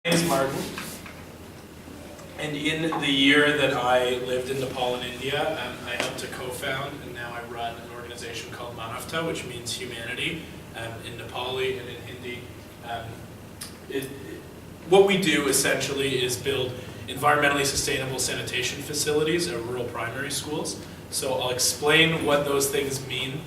My name is Martin, and in the year that I lived in Nepal and India, I helped to co-found, and now I run an organization called Manavta, which means humanity, in Nepali and in Hindi. What we do essentially is build environmentally sustainable sanitation facilities at rural primary schools. So I'll explain what those things mean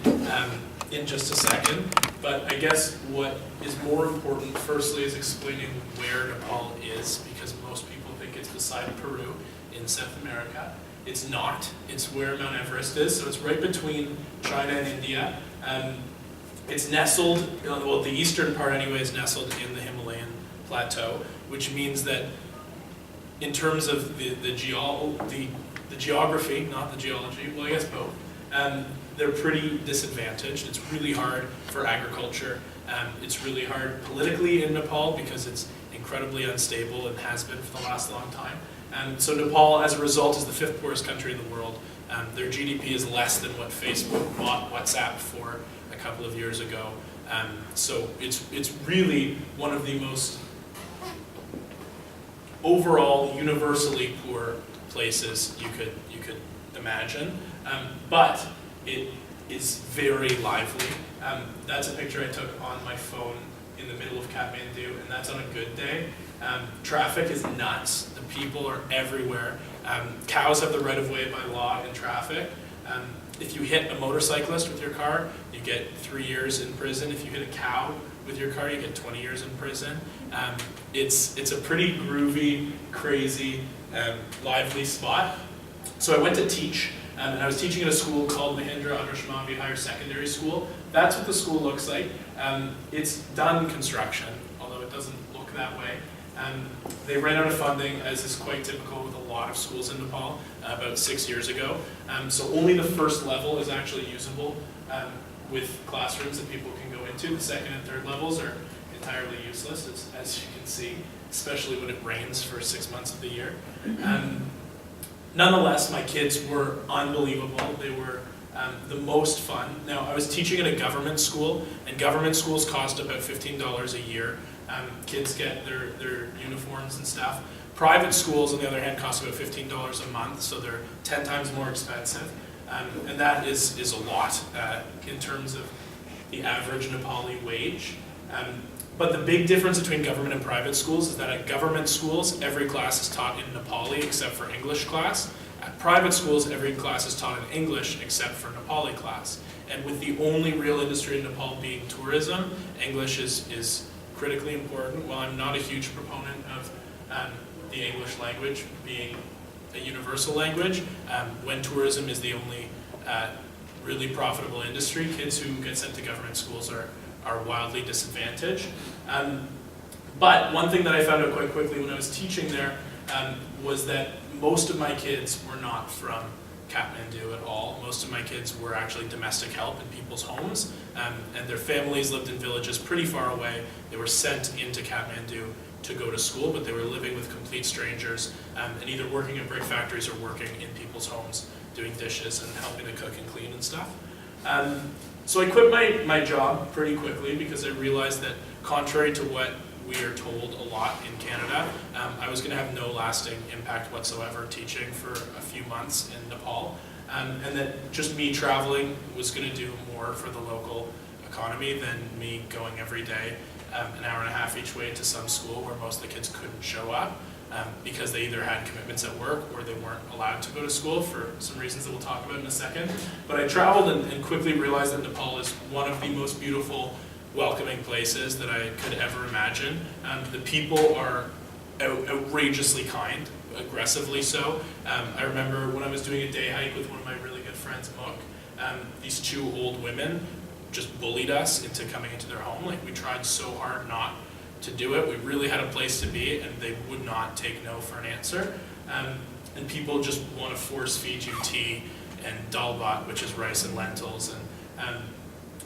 in just a second, but I guess what is more important firstly is explaining where Nepal is, because most people think it's beside Peru in South America. It's not. It's where Mount Everest is, so it's right between China and India. It's nestled, well, the eastern part anyway is nestled in the Himalayan plateau, which means that in terms of the geography, not the geology, well I guess both, they're pretty disadvantaged. It's really hard for agriculture. It's really hard politically in Nepal because it's incredibly unstable and has been for the last long time. So Nepal, as a result, is the 5th poorest country in the world. Their GDP is less than what Facebook bought WhatsApp for a couple of years ago. So it's really one of the most overall universally poor places you could imagine, but it is very lively. That's a picture I took on my phone in the middle of Kathmandu, and that's on a good day. Traffic is nuts. The people are everywhere. Cows have the right of way by law in traffic. If you hit a motorcyclist with your car, you get 3 years in prison. If you hit a cow with your car, you get 20 years in prison. It's a pretty groovy, crazy, lively spot. So I went to teach, and I was teaching at a school called Mahindra Adarsh Higher Secondary School. That's what the school looks like. It's done construction, although it doesn't look that way. They ran out of funding, as is quite typical with a lot of schools in Nepal, about 6 years ago. So only the first level is actually usable with classrooms that people can go into. The second and third levels are entirely useless, as you can see, especially when it rains for 6 months of the year. Nonetheless, my kids were unbelievable. They were the most fun. Now, I was teaching at a government school, and government schools cost about $15 a year. Kids get their uniforms and stuff. Private schools, on the other hand, cost about $15 a month, so they're 10 times more expensive. And that is a lot in terms of the average Nepali wage. But the big difference between government and private schools is that at government schools, every class is taught in Nepali except for English class. At private schools, every class is taught in English except for Nepali class. And with the only real industry in Nepal being tourism, English is critically important. While I'm not a huge proponent of the English language being a universal language, when tourism is the only really profitable industry, kids who get sent to government schools are wildly disadvantaged. But one thing that I found out quite quickly when I was teaching there was that most of my kids were not from Kathmandu at all. Most of my kids were actually domestic help in people's homes, and their families lived in villages pretty far away. They were sent into Kathmandu to go to school, but they were living with complete strangers and either working in brick factories or working in people's homes doing dishes and helping to cook and clean and stuff. So I quit my job pretty quickly because I realized that contrary to what we are told a lot in Canada, I was going to have no lasting impact whatsoever teaching for a few months in Nepal, and that just me traveling was going to do more for the local economy than me going every day an hour and a half each way to some school where most of the kids couldn't show up because they either had commitments at work or they weren't allowed to go to school for some reasons that we'll talk about in a second. But I traveled and quickly realized that Nepal is one of the most beautiful, welcoming places that I could ever imagine. The people are outrageously kind, aggressively so. I remember when I was doing a day hike with one of my really good friends, Mook, these 2 old women just bullied us into coming into their home. Like, we tried so hard not to do it. We really had a place to be, and they would not take no for an answer. And people just want to force feed you tea and dal bhat, which is rice and lentils, and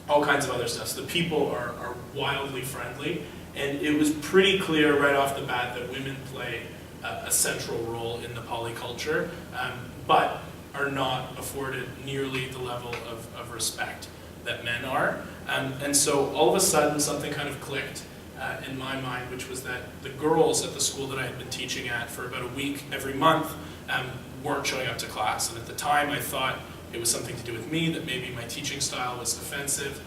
all kinds of other stuff. So the people are wildly friendly, and it was pretty clear right off the bat that women play a central role in Nepali culture, but are not afforded nearly the level of respect that men are. And so all of a sudden something kind of clicked. in my mind, which was that the girls at the school that I had been teaching at for about a week every month weren't showing up to class. And at the time I thought it was something to do with me, that maybe my teaching style was offensive.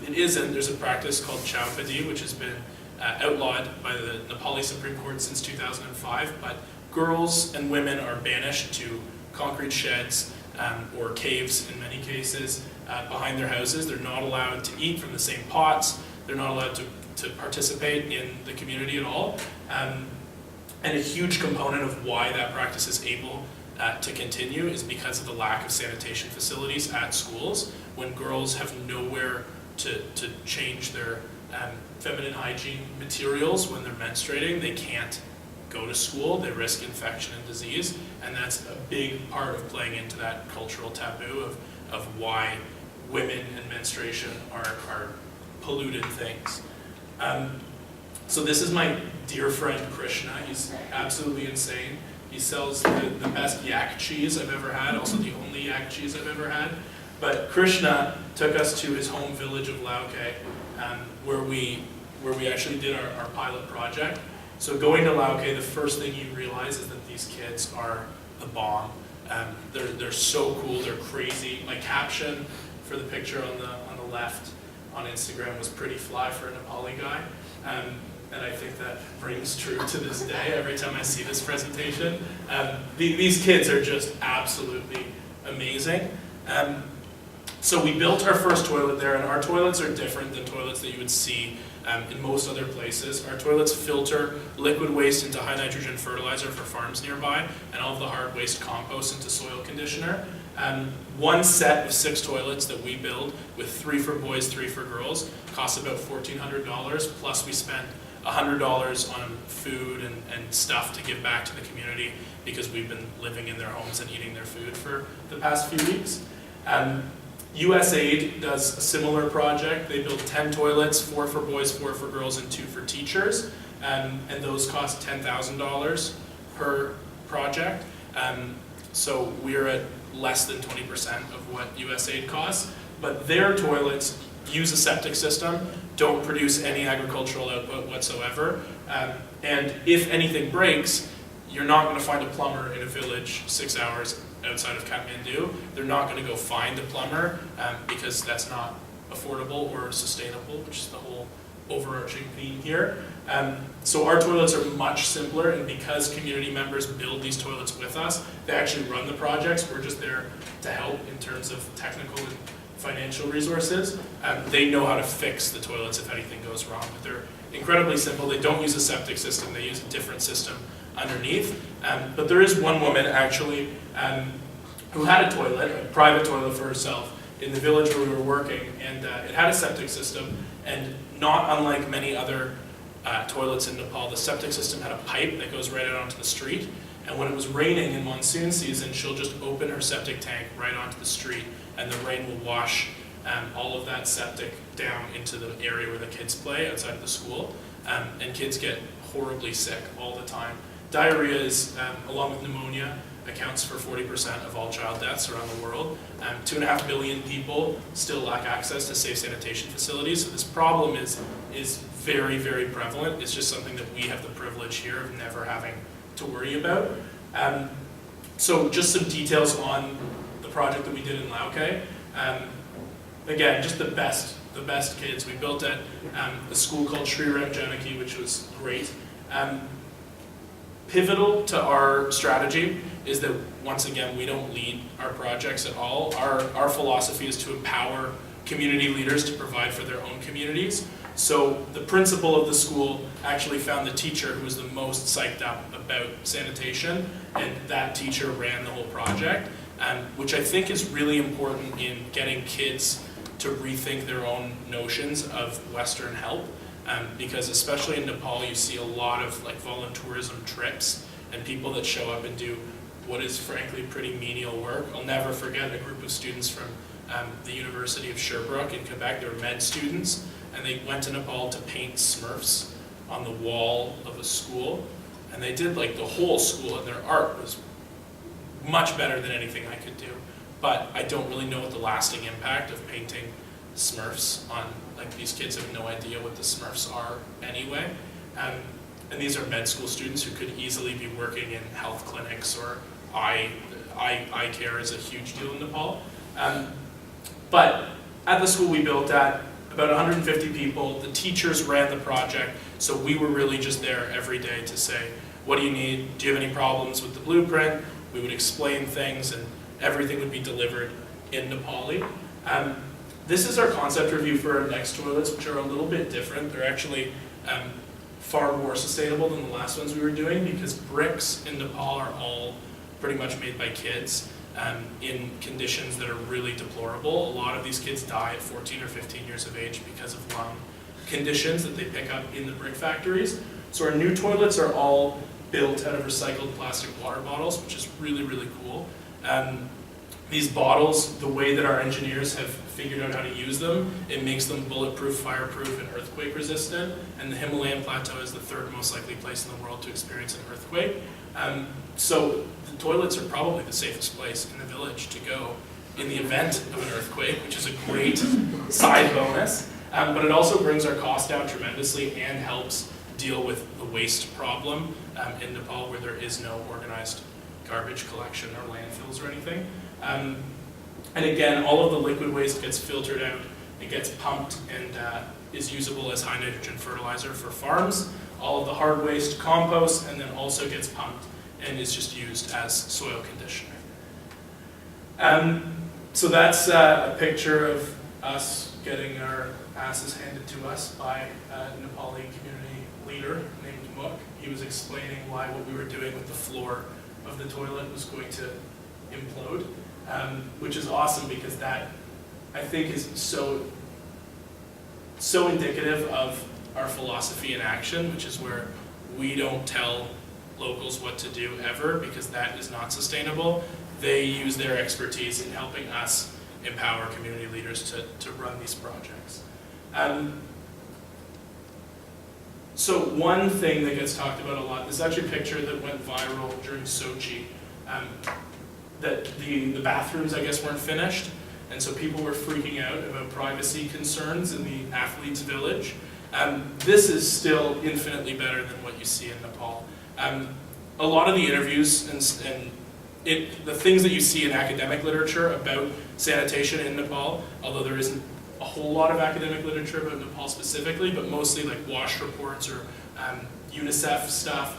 It isn't. There's a practice called chowpadi, which has been outlawed by the Nepali Supreme Court since 2005, but girls and women are banished to concrete sheds or caves in many cases behind their houses. They're not allowed to eat from the same pots. They're not allowed to participate in the community at all. And a huge component of why that practice is able to continue is because of the lack of sanitation facilities at schools. When girls have nowhere to change their feminine hygiene materials when they're menstruating, they can't go to school, they risk infection and disease, and that's a big part of playing into that cultural taboo of why women and menstruation are polluted things. So this is my dear friend Krishna. He's absolutely insane. He sells the best yak cheese I've ever had, also the only yak cheese I've ever had. But Krishna took us to his home village of Lauke, where we actually did our pilot project. So going to Lauke, the first thing you realize is that these kids are the bomb. They're so cool, they're crazy. My caption for the picture on the left on Instagram was "pretty fly for a Nepali guy." And I think that rings true to this day every time I see this presentation. These kids are just absolutely amazing. So we built our first toilet there, and our toilets are different than toilets that you would see in most other places. Our toilets filter liquid waste into high nitrogen fertilizer for farms nearby, and all of the hard waste compost into soil conditioner. One set of 6 toilets that we build, with 3 for boys, 3 for girls, costs about $1,400, plus we spent $100 on food and stuff to give back to the community because we've been living in their homes and eating their food for the past few weeks. USAID does a similar project. They build 10 toilets, 4 for boys, 4 for girls, and 2 for teachers. And those cost $10,000 per project. So we're at less than 20% of what USAID costs. But their toilets use a septic system, don't produce any agricultural output whatsoever. And if anything breaks, you're not going to find a plumber in a village 6 hours outside of Kathmandu. They're not going to go find a plumber because that's not affordable or sustainable, which is the whole overarching theme here. So our toilets are much simpler, and because community members build these toilets with us, they actually run the projects. We're just there to help in terms of technical and financial resources. They know how to fix the toilets if anything goes wrong, but they're incredibly simple. They don't use a septic system, they use a different system underneath. But there is one woman actually who had a toilet, a private toilet for herself, in the village where we were working, and it had a septic system, and not unlike many other toilets in Nepal, the septic system had a pipe that goes right out onto the street, and when it was raining in monsoon season, she'll just open her septic tank right onto the street, and the rain will wash all of that septic down into the area where the kids play outside of the school, and kids get horribly sick all the time. Diarrhea is, along with pneumonia, accounts for 40% of all child deaths around the world. 2.5 billion people still lack access to safe sanitation facilities, so this problem is very, very prevalent. It's just something that we have the privilege here of never having to worry about. So just some details on the project that we did in Lauke. Again, just the best kids. We built at a school called Sri Ram Janaki, which was great. Pivotal to our strategy is that, once again, we don't lead our projects at all. Our philosophy is to empower community leaders to provide for their own communities. So the principal of the school actually found the teacher who was the most psyched up about sanitation, and that teacher ran the whole project, which I think is really important in getting kids to rethink their own notions of Western help. Because especially in Nepal, you see a lot of volunteerism trips and people that show up and do what is frankly pretty menial work. I'll never forget a group of students from the University of Sherbrooke in Quebec. They were med students, and they went to Nepal to paint Smurfs on the wall of a school, and they did the whole school, and their art was much better than anything I could do. But I don't really know what the lasting impact of painting Smurfs on, like, these kids have no idea what the Smurfs are anyway. And these are med school students who could easily be working in health clinics, or eye care is a huge deal in Nepal. But at the school we built at, about 150 people, the teachers ran the project, so we were really just there every day to say, what do you need? Do you have any problems with the blueprint? We would explain things, and everything would be delivered in Nepali. This is our concept review for our next toilets, which are a little bit different. They're actually far more sustainable than the last ones we were doing, because bricks in Nepal are all pretty much made by kids in conditions that are really deplorable. A lot of these kids die at 14 or 15 years of age because of lung conditions that they pick up in the brick factories. So our new toilets are all built out of recycled plastic water bottles, which is really, really cool. These bottles, the way that our engineers have figured out how to use them, it makes them bulletproof, fireproof, and earthquake resistant. And the Himalayan plateau is the third most likely place in the world to experience an earthquake. So the toilets are probably the safest place in the village to go in the event of an earthquake, which is a great side bonus. But it also brings our cost down tremendously and helps deal with the waste problem in Nepal, where there is no organized garbage collection or landfills or anything. And again, all of the liquid waste gets filtered out, it gets pumped, and is usable as high nitrogen fertilizer for farms. All of the hard waste composts, and then also gets pumped and is just used as soil conditioner. So that's a picture of us getting our asses handed to us by a Nepali community leader named Mook. He was explaining why what we were doing with the floor of the toilet was going to implode, which is awesome, because that, I think, is so indicative of our philosophy in action, which is where we don't tell locals what to do ever, because that is not sustainable. They use their expertise in helping us empower community leaders to run these projects. So one thing that gets talked about a lot, this is actually a picture that went viral during Sochi, that the bathrooms, I guess, weren't finished, and so people were freaking out about privacy concerns in the athletes' village. This is still infinitely better than what you see in Nepal. A lot of the interviews and the things that you see in academic literature about sanitation in Nepal, although there isn't a whole lot of academic literature about Nepal specifically, but mostly like WASH reports or UNICEF stuff,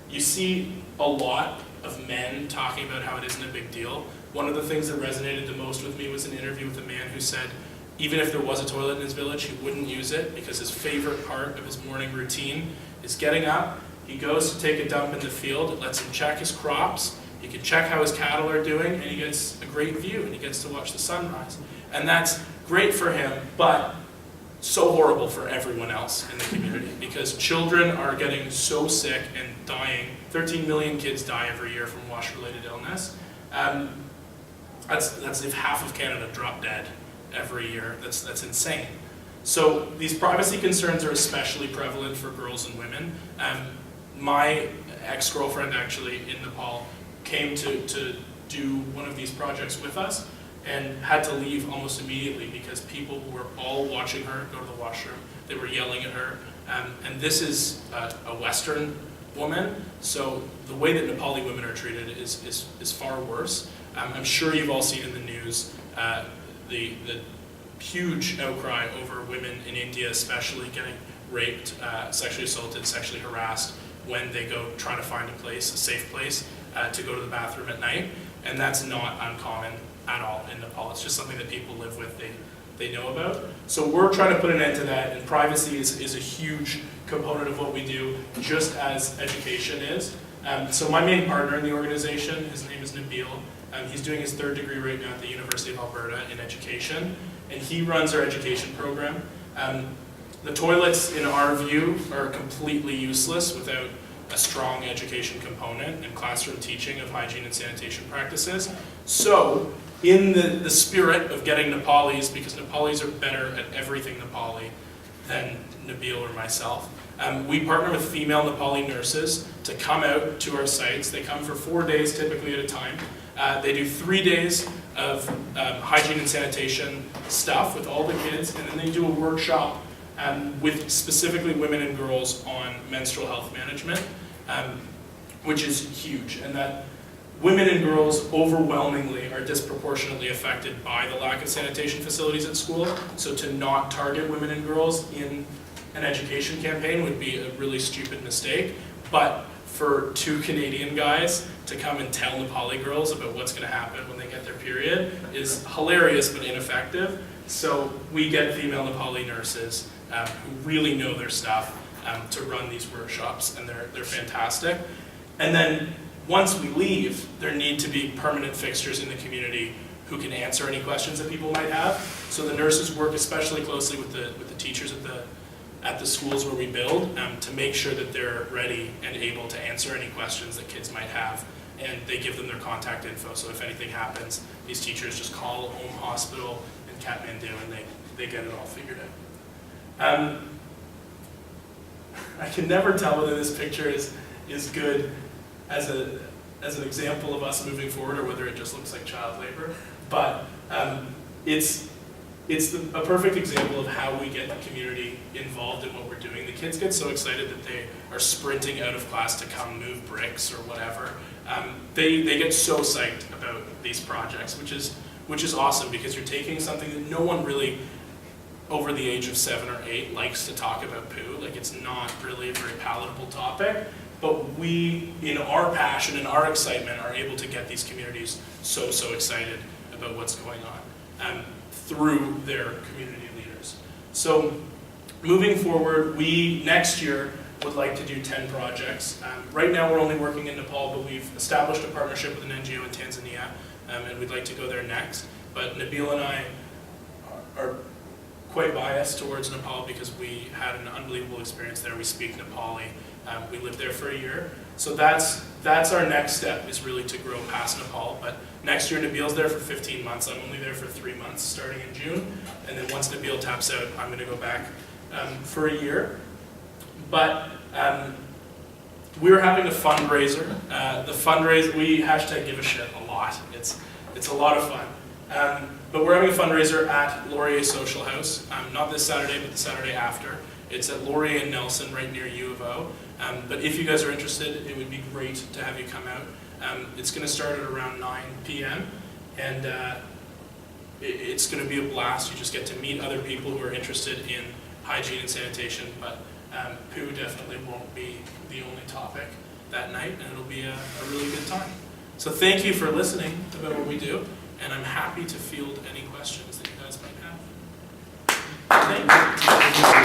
you see a lot of men talking about how it isn't a big deal. One of the things that resonated the most with me was an interview with a man who said even if there was a toilet in his village, he wouldn't use it because his favorite part of his morning routine is getting up, he goes to take a dump in the field, it lets him check his crops, he can check how his cattle are doing, and he gets a great view, and he gets to watch the sunrise. And that's great for him, but so horrible for everyone else in the community, because children are getting so sick and dying. 13 million kids die every year from WASH-related illness. That's if half of Canada drop dead every year. That's insane. So these privacy concerns are especially prevalent for girls and women. My ex-girlfriend actually in Nepal came to do one of these projects with us and had to leave almost immediately because people were all watching her go to the washroom. They were yelling at her. And this is a Western woman, so the way that Nepali women are treated is far worse. I'm sure you've all seen in the news the huge outcry over women in India especially getting raped, sexually assaulted, sexually harassed when they go try to find a safe place to go to the bathroom at night. And that's not uncommon at all in Nepal. It's just something that people live with, they know about. So we're trying to put an end to that, and privacy is a huge component of what we do, just as education is. So my main partner in the organization, his name is Nabil. He's doing his third degree right now at the University of Alberta in education, and he runs our education program. The toilets, in our view, are completely useless without a strong education component and classroom teaching of hygiene and sanitation practices. So, in the spirit of getting Nepalis, because Nepalis are better at everything Nepali than Nabil or myself, we partner with female Nepali nurses to come out to our sites. They come for 4 days typically at a time. They do 3 days of hygiene and sanitation stuff with all the kids, and then they do a workshop with specifically women and girls on menstrual health management, which is huge, and that women and girls overwhelmingly are disproportionately affected by the lack of sanitation facilities at school. So to not target women and girls in an education campaign would be a really stupid mistake. But for two Canadian guys to come and tell Nepali girls about what's going to happen when they get their period is hilarious but ineffective. So we get female Nepali nurses who really know their stuff to run these workshops, and they're fantastic. And then once we leave, there need to be permanent fixtures in the community who can answer any questions that people might have. So the nurses work especially closely with the teachers at the schools where we build to make sure that they're ready and able to answer any questions that kids might have. And they give them their contact info, so if anything happens, these teachers just call Home Hospital in Kathmandu and they get it all figured out. I can never tell whether this picture is good as an example of us moving forward or whether it just looks like child labor, but it's a perfect example of how we get the community involved in what we're doing. The kids get so excited that they are sprinting out of class to come move bricks or whatever. They get so psyched about these projects, which is awesome, because you're taking something that no one really over the age of 7 or 8 likes to talk about poo. Like, it's not really a very palatable topic, but we, in our passion and our excitement, are able to get these communities so excited about what's going on through their community leaders. So moving forward, we next year would like to do 10 projects. Right now we're only working in Nepal, but we've established a partnership with an NGO in Tanzania, and we'd like to go there next. But Nabil and I are quite biased towards Nepal because we had an unbelievable experience there. We speak Nepali. We lived there for a year. So that's our next step, is really to grow past Nepal. But next year Nabil's there for 15 months. I'm only there for 3 months starting in June. And then once Nabil taps out, I'm going to go back for a year. But we're having a fundraiser. The fundraiser, we #GiveAShit a lot. It's a lot of fun. But we're having a fundraiser at Laurier Social House, not this Saturday, but the Saturday after. It's at Laurier and Nelson, right near U of O. But if you guys are interested, it would be great to have you come out. It's going to start at around 9 p.m. and it's going to be a blast. You just get to meet other people who are interested in hygiene and sanitation, but poo definitely won't be the only topic that night, and it'll be a really good time. So thank you for listening about what we do, and I'm happy to field any questions that you guys might have. Thank you.